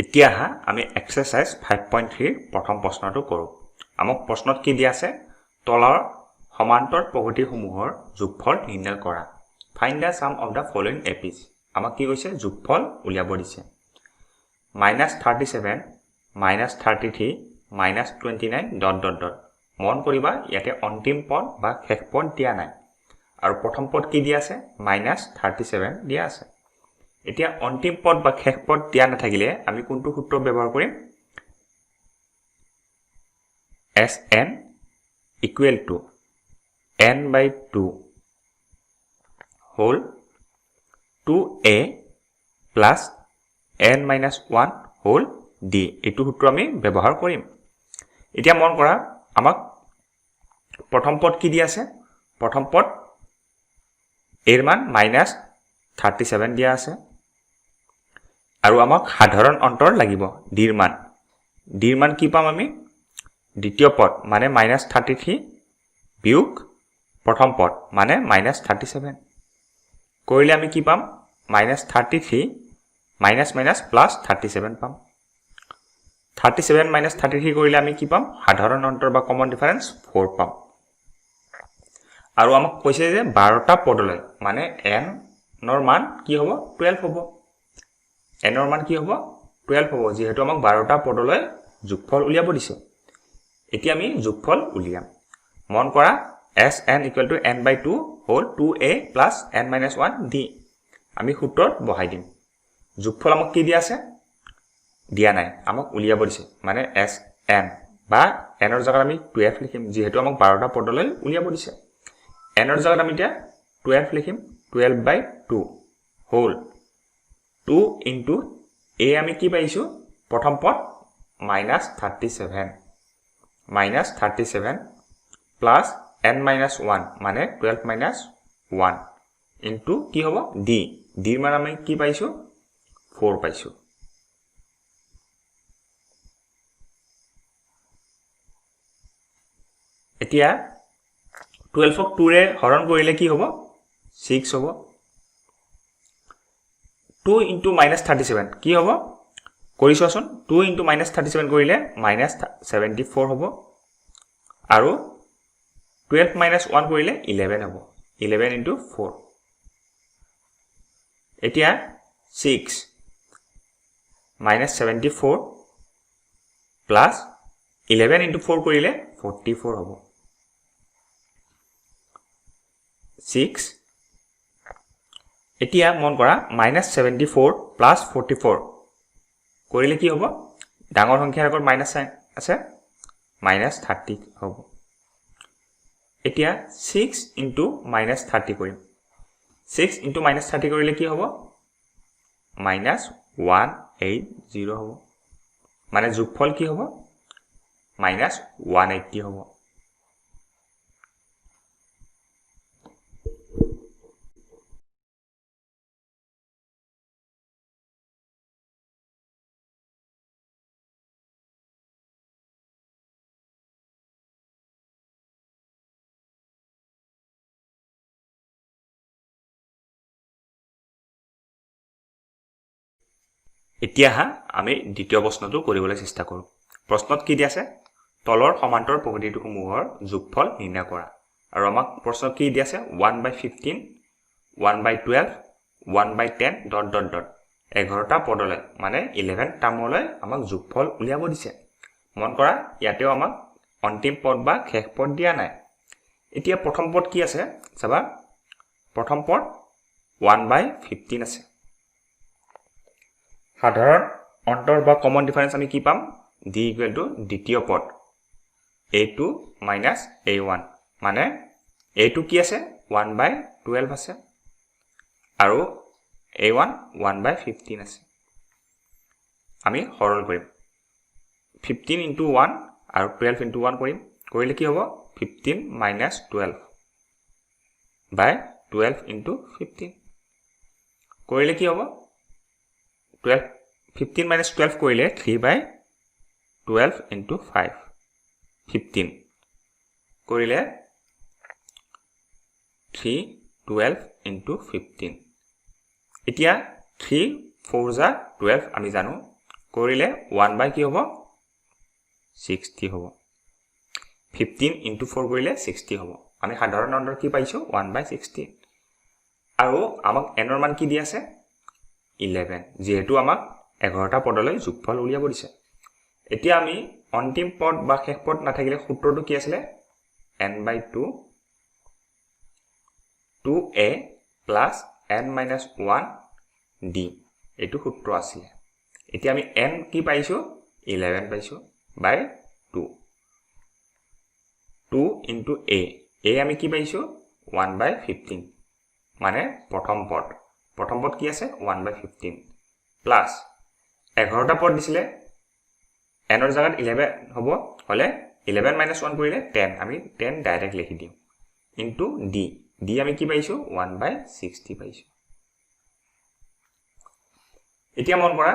এতিয়া আমি এক্সাৰসাইজ 5.3 প্ৰথম প্ৰশ্নটো কৰোঁ আমাক প্ৰশ্নত কি দিয়া আছে তলৰ সমান্তৰ প্ৰগতিসমূহৰ যোগফল নিৰ্ণয় কৰা find the sum of the following APs আমাক কি কৈছে যোগফল উলিয়াব দিছে -37 -33 -29 ... মন কৰিবা ইয়াতে অন্তিম পদ বা শেষ পদ দিয়া নাই আৰু প্ৰথম পদ কি দিয়া আছে -37 দিয়া আছে এতিয়া অন্তিম পদ বা শেষ পদ দিয়া নাথাকিলে আমি কোনটো সূত্ৰ ব্যৱহাৰ কৰিম Sn equal to n/2 whole 2a plus n-1 whole d এইটো সূত্ৰ আমি ব্যৱহাৰ কৰিম এতিয়া মন কৰা আমাক প্ৰথম পদ কি দিয়া আছে প্ৰথম পদ এৰ মান -37 দিয়া আছে আৰু আমাক সাধাৰণ অন্তৰ লাগিব ডিৰ মান কি পাম আমি দ্বিতীয় পদ মানে -33 বিয়োগ প্ৰথম পদ মানে -37 কৰিলে আমি কি পাম -33 প্লাস 37 পাম 37 -33 কৰিলে আমি কি পাম সাধাৰণ অন্তৰ বা কমন ডিফাৰেন্স 4 পাম আৰু আমাক কৈছে যে 12টা পদলৈ মানে n ৰ মান কি হ'ব 12 হ'ব n ৰ মান কি হ'ব 12 হ'ব যেহেতু আমাক 12টা পদলৈ যোগফল উলিয়াব দিছে এতিয়া আমি যোগফল উলিয়াম মন কৰা Sn equal to n/2 whole 2a plus n-1 d আমি সূত্ৰত বহাই দিম যোগফল আমাক কি দিয়া আছে দিয়া নাই আমাক উলিয়াব দিছে মানে Sn বা n ৰ জায়গাত আমি 12 লিখিম যেহেতু আমাক 12টা পদলৈ উলিয়াব দিছে n ৰ জায়গাত আমি এতিয়া 12 লিখিম 12/2 whole 2 into a আমি কি পাইছো প্ৰথম পদ -37 plus n-1 মানে 12 - 1 into কি হ'ব d ৰ মান আমি কি পাইছো 4 পাইছো এতিয়া 12 ক 2 ৰে হৰণ কৰিলে কি হ'ব 6 হ'ব 2 into -37 কি হ'ব কৰিছোৱাচোন 2 into -37 কৰিলে -74 হ'ব আৰু 12 - 1 কৰিলে 11 হ'ব 11 into 4 এতিয়া 6 -74 plus 11 into 4 কৰিলে 44 হ'ব 6 এতিয়া মন কৰা -74 plus 44 কৰিলে কি হ'ব ডাঙৰ সংখ্যাৰ আগত মাইনাস সাইন আছে -30 হ'ব এতিয়া 6 into -30 কৰিম 6 into -30 কৰিলে কি হ'ব -180 হ'ব মানে যোগফল কি হ'ব -180 হ'ব এতিয়া আমি দ্বিতীয় প্ৰশ্নটো কৰিবলৈ চেষ্টা কৰোঁ প্ৰশ্নত কি দিয়া আছে তলৰ সমান্তৰ প্ৰগতিসমূহৰ যোগফল নিৰ্ণয় কৰা আৰু আমাক প্ৰশ্নত কি দিয়া আছে 1/15 1/12 1/10 ... 11টা পদলৈ মানে 11 টাৰ্মলৈ আমাক যোগফল উলিয়াব দিছে মন কৰা ইয়াতেও আমাক অন্তিম পদ বা শেষ পদ দিয়া নাই এতিয়া প্ৰথম পদ কি আছে চাবা প্ৰথম পদ 1/15 আছে সাধাৰণ অন্তৰ বা কমন ডিফাৰেন্স আমি কি পাম d equal to দ্বিতীয় পদ a2 minus a1 মানে a2 কি আছে 1/12 আছে আৰু a1 1/15 আছে আমি হৰণ কৰিম 15 into 1 আৰু 12 into 1 কৰিলে কি হ'ব 15 minus 12 by 12 into 15 কৰিলে কি হ'ব 15 minus 12 কৰিলে 3/12 into 5 15 কৰিলে 3/12 into 15 এতিয়া 3 4 12 আমি জানো কৰিলে 1 বাই কি হ'ব 60 হ'ব 15 into 4 কৰিলে 60 হ'ব আমি সাধাৰণ অন্তৰ কি পাইছো 1 বাই 60 আৰু আমাক n ৰ মান কি দি আছে 11 যেহেতু আমাক 11টা পদলৈ যোগফল উলিয়াব দিছে এতিয়া আমি অন্তিম পদ বা শেষ পদ নাথাকিলে সূত্ৰটো কি আছিল n by 2 2a plus n minus 1 d এটো সূত্র আছিল এতিয়া আমি n কি পাইছো 11 পাইছো by 2 2 into a আমি কি পাইছো 1 by 15 মানে প্ৰথম পদ কি আছে 1 by 15 plus 11টা পদ দিছিলে n ৰ জাগাত 11 হ'ব হলে 11 minus 1 কৰিলে 10 আমি 10 ডাইৰেক্ট লিখি দিম into d আমি কি পাইছো 1 by 60 পাইছো এতিয়া মন কৰা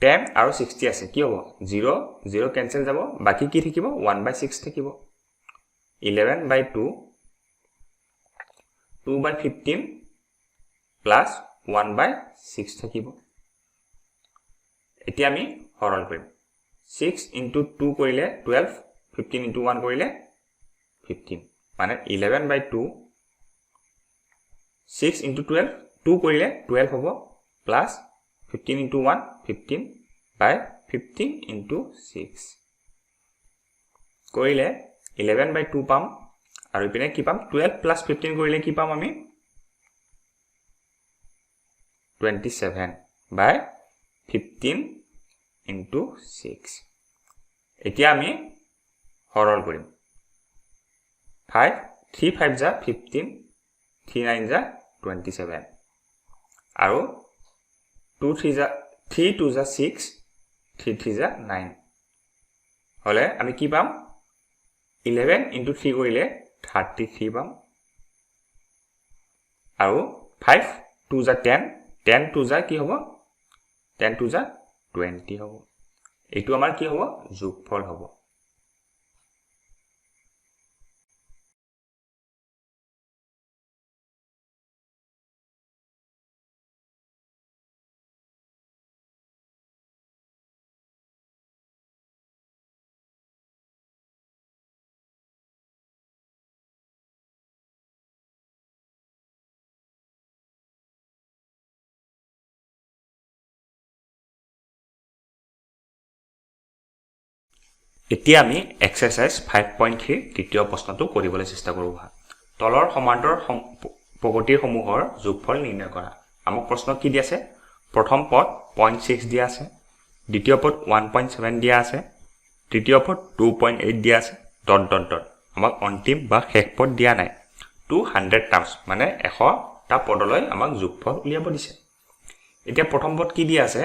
10 আৰু 60 আছে কি হ'ব 0 0 কেনসেল যাব বাকি কি থাকিব 1 by 6 থাকিব 11 by 2 2 by 15 plus 1 by 6 থাকিব এতিয়া আমি হৰণ কৰিম 6 into 2 কৰিলে 12 15 into 1 কৰিলে 15 মানে 11 by 2 6 into 12 2 কৰিলে 12 হ'ব plus 15 into 1 15 by 15 into 6 কৰিলে 11 by 2 পাম আৰু ইপিনে কি পাম 12 plus 15 কৰিলে কি পাম আমি 27 by 15 into 6 এতিয়া আমি হৰণ কৰিম 5 3 5 যা 15 3 9 যা 27 আৰু 2 3 যা 3 2 যা 6 3 3 যা 9 হলে আমি কি পাম 11 into 3 কৰিলে 33 পাম আৰু 5 2 যা 10 10 2 যা কি হ'ব 10 2 যা 20 হ'ব এটো আমাৰ কি হ'ব যোগফল হ'ব এতিয়া আমি এক্সাৰসাইজ 5.3 তৃতীয় প্ৰশ্নটো কৰিবলৈ চেষ্টা কৰো তলৰ সমান্তৰ প্ৰগতিৰ সমূহৰ যোগফল নিৰ্ণয় কৰা আমাক প্ৰশ্ন কি দি আছে প্ৰথম পদ 0.6 দিয়া আছে দ্বিতীয় পদ 1.7 দিয়া আছে তৃতীয় পদ 2.8 দিয়া আছে ডট ডট ডট আমাক অন্তিম বা শেষ পদ দিয়া নাই 200 টাৰ্মছ মানে 100টা পদলৈ আমাক যোগফল উলিয়াব দিছে এতিয়া প্ৰথম পদ কি দিয়া আছে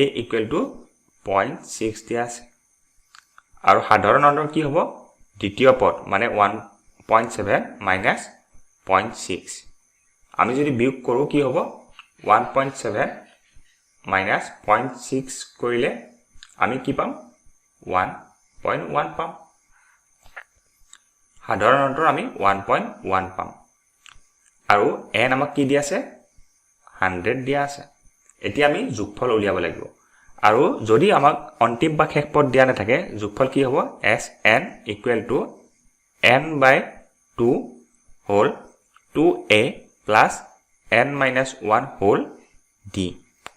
a = 0.6 দিয়া আছে আৰু সাধাৰণ অন্তৰ কি হ'ব দ্বিতীয় পদ মানে 1.7 minus 0.6 আমি যদি বিয়োগ কৰো কি হ'ব 1.7 minus 0.6 কৰিলে আমি কি পাম 1.1 পাম সাধাৰণ অন্তৰ আমি 1.1 পাম আৰু n আমাক কি দিয়া আছে 100 দিয়া আছে এতিয়া আমি যোগফল উলিয়াব লাগিব আৰু যদি আমাক অন্তিম বা শেষ পদ দিয়া নাথাকে যোগফল কি হ'ব sn = n by 2 whole 2a plus n minus 1 whole d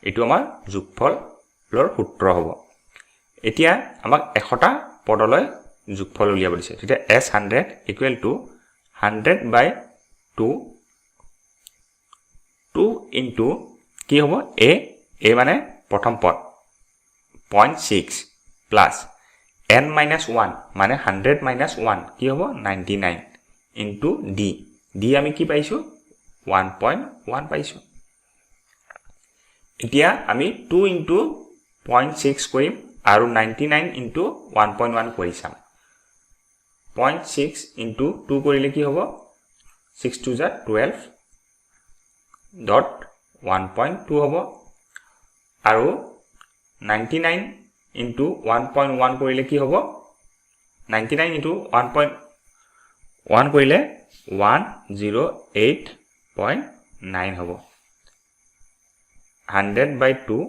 এটো আমাৰ যোগফলৰ সূত্ৰ হ'ব এতিয়া আমাক 100টা পদলৈ যোগফল উলিয়াব দিছে তেতিয়া s100 = 100 by 2 2 into কি হ'ব a মানে প্ৰথম পদ 0.6 plus n minus 1 মানে 100 minus 1 কি হ'ব 99 into d আমি কি পাইছো 1.1 পাইছো এতিয়া আমি 2 into 0.6 কৰিম আৰু 99 into 1.1 কৰি চাম 0.6 into 2 কৰিলে কি হ'ব 6 2 যা 12 dot 1.2 হ'ব আৰু 99 into 1.1 কৰিলে কি হ'ব 99 into 1.1 কৰিলে 108.9 হ'ব 100 by 2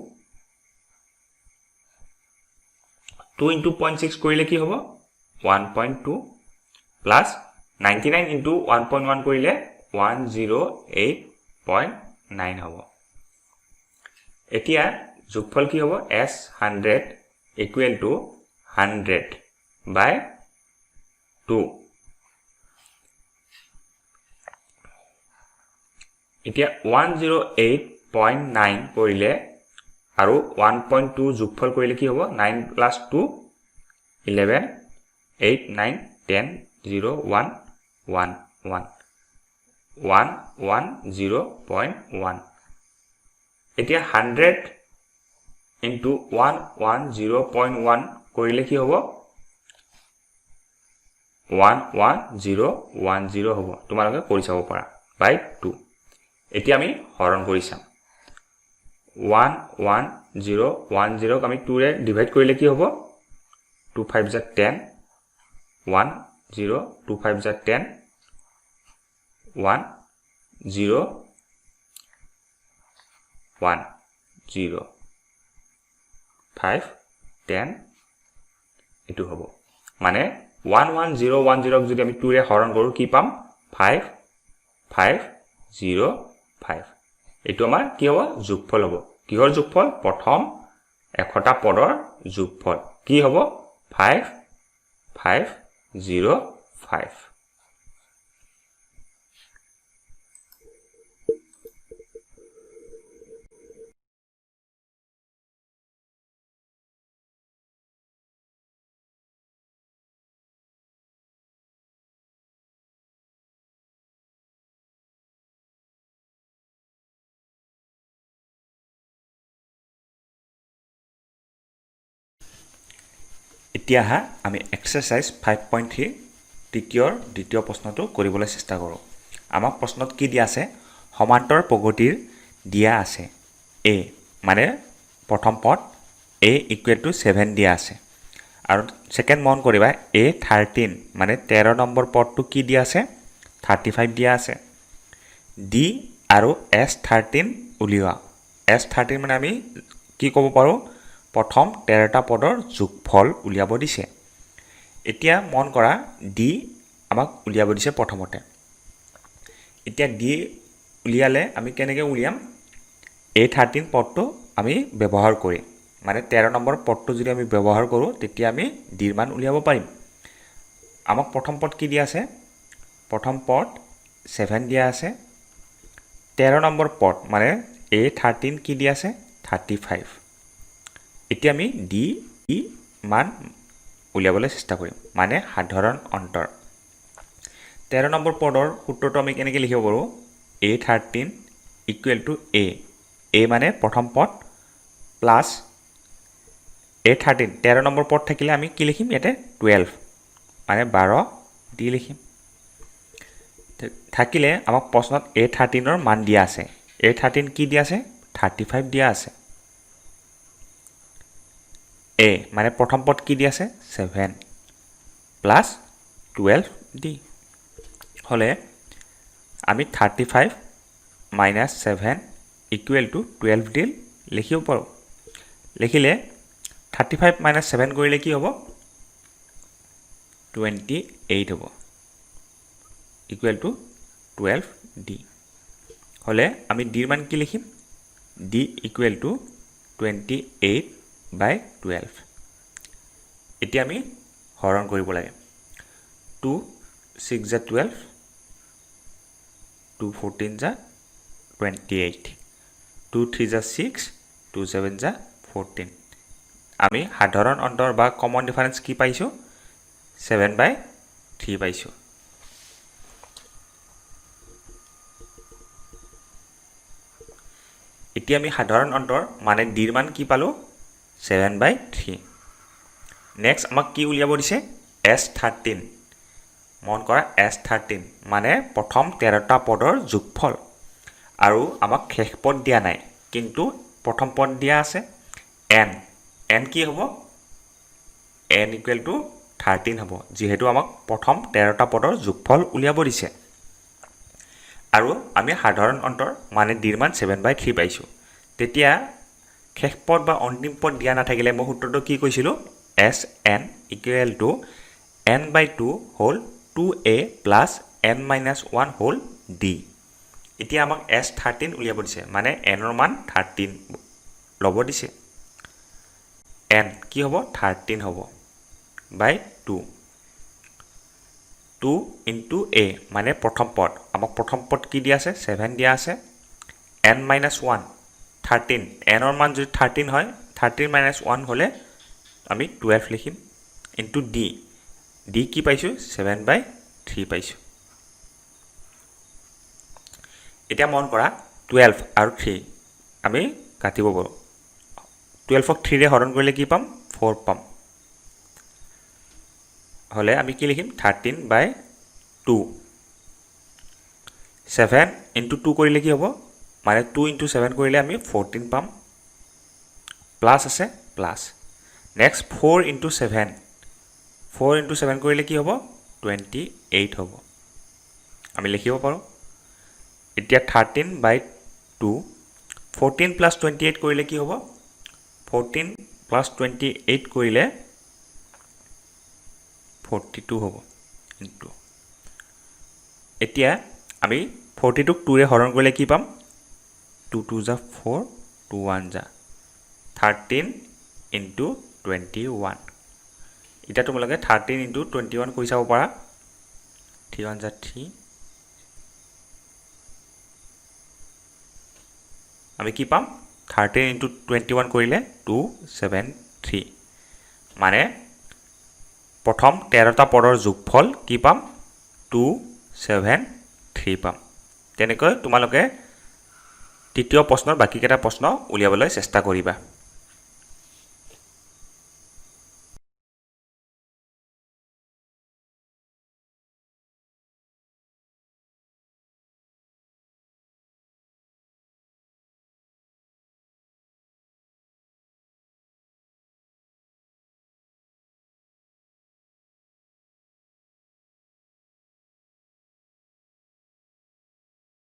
2 into 0.6 কৰিলে কি হ'ব 1.2 প্লাছ 99 into 1.1 কৰিলে 108.9 হ'ব এতিয়া যোগফল কি হ'ব s 100 equal to 100 by 2 এতিয়া 108.9 কৰিলে আৰু 1.2 যোগফল কৰিলে কি হ'ব 9 plus 2 11 8 9 10 0 1 1 1 110.1 এতিয়া 100 into 110.1 কৰিলে কি হ'ব 11010 হ'ব তোমালোকে কৰি চাব পাৰা by 2 এতিয়া আমি হৰণ কৰি চাম 11010 আমি 2 ৰে ডিভাইড কৰিলে কি হ'ব 2 5 যা 10 1 0 2 5 যা 10 1 0 1 0 5 10 এটো হ'ব মানে 11010 যদি আমি 2 ৰে হৰণ কৰো কি পাম 5 5 0 5 এটো আমাৰ কি হ'ব যোগফল হ'ব কিহৰ যোগফল প্ৰথম এখটা পদৰ যোগফল কি হ'ব 5 5 0 5 এতিয়া আমি এক্সাৰসাইজ 5.3 দ্বিতীয় প্ৰশ্নটো কৰিবলৈ চেষ্টা কৰোঁ আমাক প্ৰশ্নত কি দিয়া আছে সমান্তৰ প্ৰগতিৰ দিয়া আছে a মানে প্ৰথম পদ a equal to 7 দিয়া আছে আৰু সেকেন্ড মন কৰিবা a 13 মানে 13 নম্বৰ পদটো কি দিয়া আছে 35 দিয়া আছে d আৰু s 13 উলিওৱা s 13 মানে আমি কি ক'ব পাৰো প্ৰথম 13টা পদৰ যোগফল উলিয়াব দিছে এতিয়া মন কৰা d আমাক উলিয়াব দিছে প্ৰথমতে এতিয়া d উলিয়ালে আমি কেনেকৈ উলিয়াম a13 পদটো আমি ব্যৱহাৰ কৰি মানে 13 নম্বৰ পদটো যদি আমি ব্যৱহাৰ কৰো তেতিয়া আমি d ৰ মান উলিয়াব পাৰিম আমাক প্ৰথম পদ কি দিয়া আছে প্ৰথম পদ 7 দিয়া আছে 13 নম্বৰ পদ মানে a13 কি দিয়া আছে 35 এতিয়া আমি d মান উলিয়াবলৈ চেষ্টা কৰিম মানে সাধাৰণ অন্তৰ 13 নম্বৰ পদৰ সূত্ৰটো আমি কেনেকৈ লিখিব পাৰো a13 equal to a মানে প্ৰথম পদ প্লাস a13 13 নম্বৰ পদ থাকিলে আমি কি লিখিম ইয়াতে 12 মানে 12 দি লিখিম থাকিলে আমাক প্ৰশ্নত a13 ৰ মান দিয়া আছে a13 কি দিয়া আছে 35 দিয়া আছে a মানে প্ৰথম পদ কি দিয়া আছে 7 প্লাস 12 d হলে আমি 35 minus 7 equal to 12 দিল লিখিব পাৰো লিখিলে 35 minus 7 কৰিলে কি হ'ব 28 হ'ব equal to 12 d হলে আমি d ৰ মান কি লিখিম d equal to 28 by 12 এতিয়া আমি হৰণ কৰিব লাগে 2 6 যা 12 2 14 যা 28 2 3 যা 6 2 7 যা 14 আমি সাধাৰণ অন্তৰ বা কমন ডিফাৰেন্স কি পাইছো 7 by 3 পাইছো এতিয়া আমি সাধাৰণ অন্তৰ মানে d ৰ মান কি পালো 7 by 3 নেক্সট আমাক কি উলিয়াব দিছে s13 মন কৰা s13 মানে প্ৰথম 13টা পদৰ যোগফল আৰু আমাক শেষ পদ দিয়া নাই কিন্তু প্ৰথম পদ দিয়া আছে n কি হ'ব n equal to 13 হ'ব যেহেতু আমাক প্ৰথম 13টা পদৰ যোগফল উলিয়াব দিছে আৰু আমি সাধাৰণ অন্তৰ মানে d ৰ মান 7 by 3 পাইছো তেতিয়া শেষ পদ বা অন্তিম পদ দিয়া নাথাকিলে মই সূত্ৰটো কি কৈছিলো Sn equal to n by 2 whole 2a plus n minus 1 whole d. এতিয়া আমাক S13 উলিয়াব দিছে মানে n ৰ মান 13 ল'ব দিছে n কি হ'ব 13 হ'ব by 2 2 into a মানে প্ৰথম পদ আমাক প্ৰথম পদ কি দিয়া আছে 7 দিয়া আছে n minus 1 13 n ৰ মান যদি 13 হয় 13 minus 1 হলে আমি 12 লিখিম into d d কি পাইছো 7 by 3 পাইছো এতিয়া মন কৰা 12 আৰু 3 আমি কাটিব পাৰো 12 ক 3 ৰে হৰণ কৰিলে কি পাম 4 পাম হলে আমি কি লিখিম 13 by 2 7 into 2 কৰিলে কি হ'ব মানে 2 into 7 কৰিলে আমি 14 পাম প্লাস আছে প্লাস নেক্সট 4 into 7 4 into 7 কৰিলে কি হ'ব 28 হ'ব আমি লিখিব পাৰো এতিয়া 13 by 2 14 plus 28 কৰিলে কি হ'ব 14 plus 28 কৰিলে 42 হ'ব ইনটু এতিয়া আমি 42 ক 2 ৰে হৰণ কৰিলে কি পাম 2 2 যা 4 2 1 যা 13 into 21 এতিয়া তোমালোকে 13 into 21 কৰি চাব পাৰা 3 1 যা 3 আমি কি পাম 13 into 21 কৰিলে 273 মানে প্ৰথম 13টা পদৰ যোগফল কি পাম 273 পাম তেনেকৈ তোমালোকে তৃতীয় প্ৰশ্নৰ বাকি কেইটা প্ৰশ্ন উলিয়াবলৈ চেষ্টা কৰিবা